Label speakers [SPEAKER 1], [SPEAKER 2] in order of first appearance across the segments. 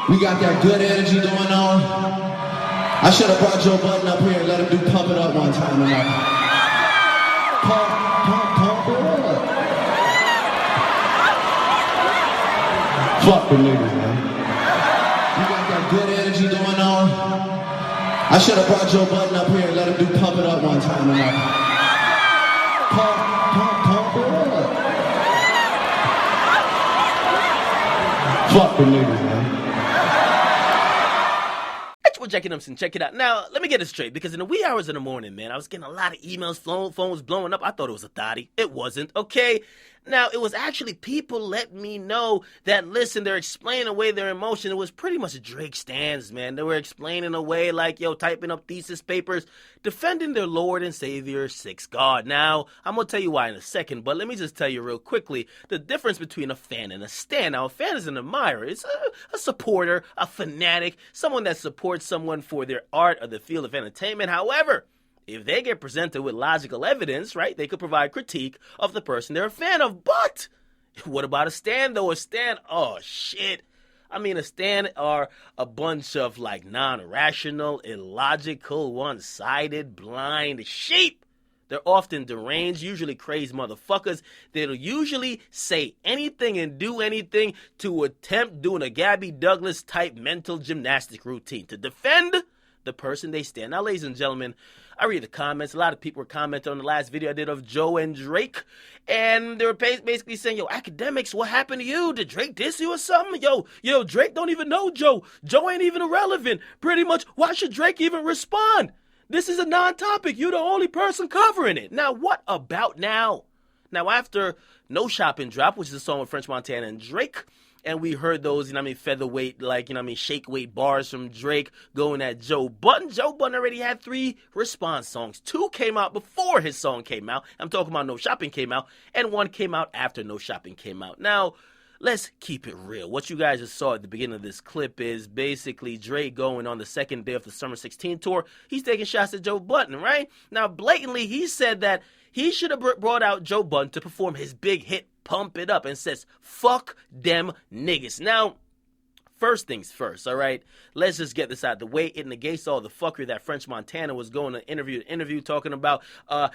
[SPEAKER 1] We got that good energy going on. I should have brought Joe Budden up here and let him do Pump It Up one time tonight. Pump it up. Fuck the niggas, man. We got that good energy going on. I should have brought Joe Budden up here and let him do Pump It Up one time tonight. Pump it up. Fuck the niggas, man.
[SPEAKER 2] Akademiks, check it out. Now, let me get it straight, because in the wee hours of the morning, man, I was getting a lot of emails, phones blowing up. I thought it was a thotty. It wasn't, okay? Now, it was actually people letting me know that, listen, they're explaining away their emotion. It was pretty much Drake stans, man. They were explaining away like, typing up thesis papers, defending their Lord and Savior, Six God. Now, I'm going to tell you why in a second, but let me just tell you real quickly the difference between a fan and a stan. Now, a fan is an admirer. It's a supporter, a fanatic, someone that supports someone for their art or the field of entertainment. However, if they get presented with logical evidence, right, they could provide critique of the person they're a fan of. But what about a stan, though? A stan, oh, shit. I mean, a stan are a bunch of, non-rational, illogical, one-sided, blind sheep. They're often deranged, usually crazed motherfuckers. They'll usually say anything and do anything to attempt doing a Gabby Douglas-type mental gymnastic routine to defend the person they stand. Now, ladies and gentlemen, I read the comments. A lot of people were commenting on the last video I did of Joe and Drake, and they were basically saying, yo, Akademiks, what happened to you? Did Drake diss you or something? Yo, Drake don't even know Joe. Joe ain't even irrelevant. Pretty much, why should Drake even respond? This is a non-topic. You're the only person covering it. Now, what about now? Now, after No Shopping Drop, which is a song with French Montana and Drake, and we heard those, featherweight, shake weight bars from Drake going at Joe Budden. Joe Budden already had 3 response songs. 2 came out before his song came out. I'm talking about No Shopping came out, and 1 came out after No Shopping came out. Now, let's keep it real. What you guys just saw at the beginning of this clip is basically Drake going on the second day of the Summer 16 tour. He's taking shots at Joe Budden, right? Now, blatantly, he said that he should have brought out Joe Budden to perform his big hit, Pump It Up, and says, fuck them niggas. Now, first things first, all right? Let's just get this out the way. It negates all the fuckery that French Montana was going to interview talking about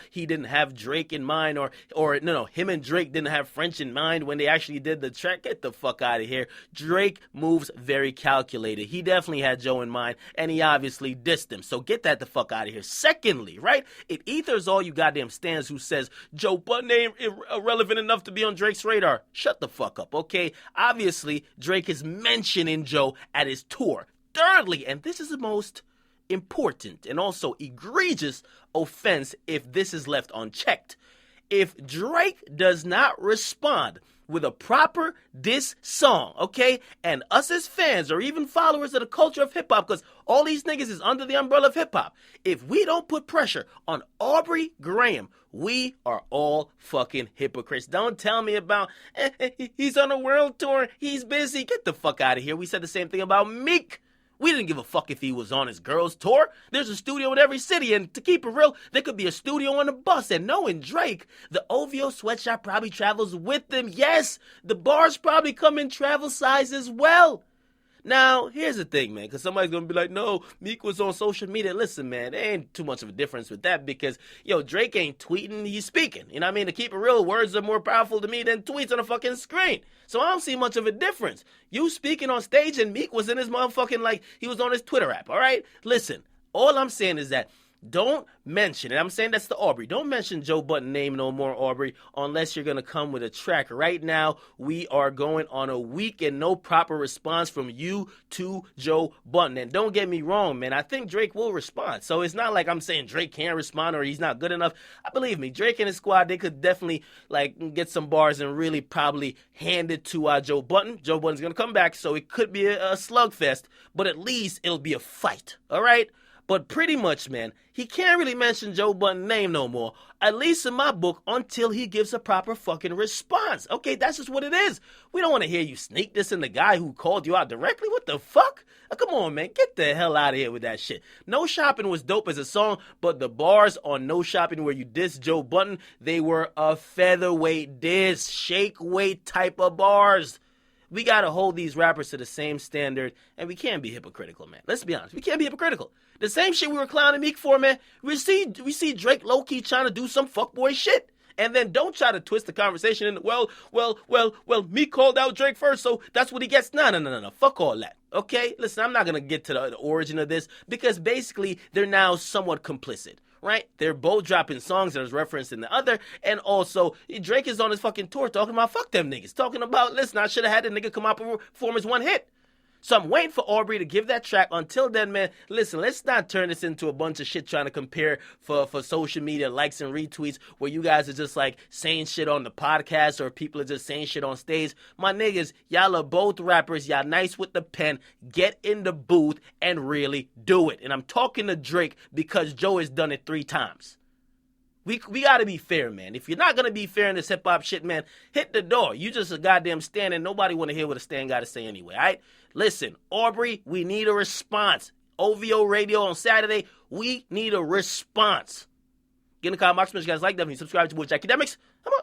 [SPEAKER 2] he didn't have Drake in mind, or no, him and Drake didn't have French in mind when they actually did the track. Get the fuck out of here. Drake moves very calculated. He definitely had Joe in mind, and he obviously dissed him. So get that the fuck out of here. Secondly, right, it ethers all you goddamn stans who says Joe Budden ain't irrelevant enough to be on Drake's radar. Shut the fuck up, okay? Obviously, Drake is mentioning Joe at his tour. Thirdly, and this is the most important and also egregious offense if this is left unchecked, if Drake does not respond with a proper diss song, okay, and us as fans or even followers of the culture of hip-hop, because all these niggas is under the umbrella of hip-hop, if we don't put pressure on Aubrey Graham, we are all fucking hypocrites. Don't tell me about, he's on a world tour, he's busy. Get the fuck out of here. We said the same thing about Meek. We didn't give a fuck if he was on his girls' tour. There's a studio in every city, and to keep it real, there could be a studio on the bus. And knowing Drake, the OVO sweatshop probably travels with him. Yes, the bars probably come in travel size as well. Now, here's the thing, man, because somebody's going to be like, no, Meek was on social media. Listen, man, there ain't too much of a difference with that because, Drake ain't tweeting, he's speaking. You know what I mean? To keep it real, words are more powerful to me than tweets on a fucking screen. So I don't see much of a difference. You speaking on stage and Meek was in his motherfucking, he was on his Twitter app, all right? Listen, all I'm saying is that don't mention, and I'm saying that's the Aubrey, don't mention Joe Budden name no more, Aubrey, unless you're going to come with a track. Right now, we are going on a week and no proper response from you to Joe Budden. And don't get me wrong, man, I think Drake will respond. So it's not like I'm saying Drake can't respond or he's not good enough. Believe me, Drake and his squad, they could definitely, get some bars and really probably hand it to Joe Budden. Joe Budden's going to come back, so it could be a slugfest, but at least it'll be a fight, all right? But pretty much, man, he can't really mention Joe Budden's name no more, at least in my book, until he gives a proper fucking response. Okay, that's just what it is. We don't want to hear you sneak this in the guy who called you out directly. What the fuck? Come on, man. Get the hell out of here with that shit. No Shopping was dope as a song, but the bars on No Shopping where you diss Joe Budden, they were a featherweight diss, shake weight type of bars. We got to hold these rappers to the same standard, and we can't be hypocritical, man. Let's be honest. We can't be hypocritical. The same shit we were clowning Meek for, man. We see Drake low-key trying to do some fuckboy shit. And then don't try to twist the conversation into, well, Meek called out Drake first, so that's what he gets. No. Fuck all that. Okay? Listen, I'm not going to get to the origin of this because basically they're now somewhat complicit. Right? They're both dropping songs that is referenced in the other. And also, Drake is on his fucking tour talking about fuck them niggas. Talking about, listen, I should have had the nigga come out and perform his one hit. So I'm waiting for Aubrey to give that track. Until then, man, listen, let's not turn this into a bunch of shit trying to compare for social media likes and retweets where you guys are just like saying shit on the podcast or people are just saying shit on stage. My niggas, y'all are both rappers. Y'all nice with the pen. Get in the booth and really do it. And I'm talking to Drake because Joe has done it 3 times. We got to be fair, man. If you're not going to be fair in this hip-hop shit, man, hit the door. You just a goddamn stand and nobody want to hear what a stand got to say anyway, all right? Listen, Aubrey, we need a response. OVO Radio on Saturday, we need a response. Get in the comment box, you guys like that. Subscribe to Akademiks. I'm out.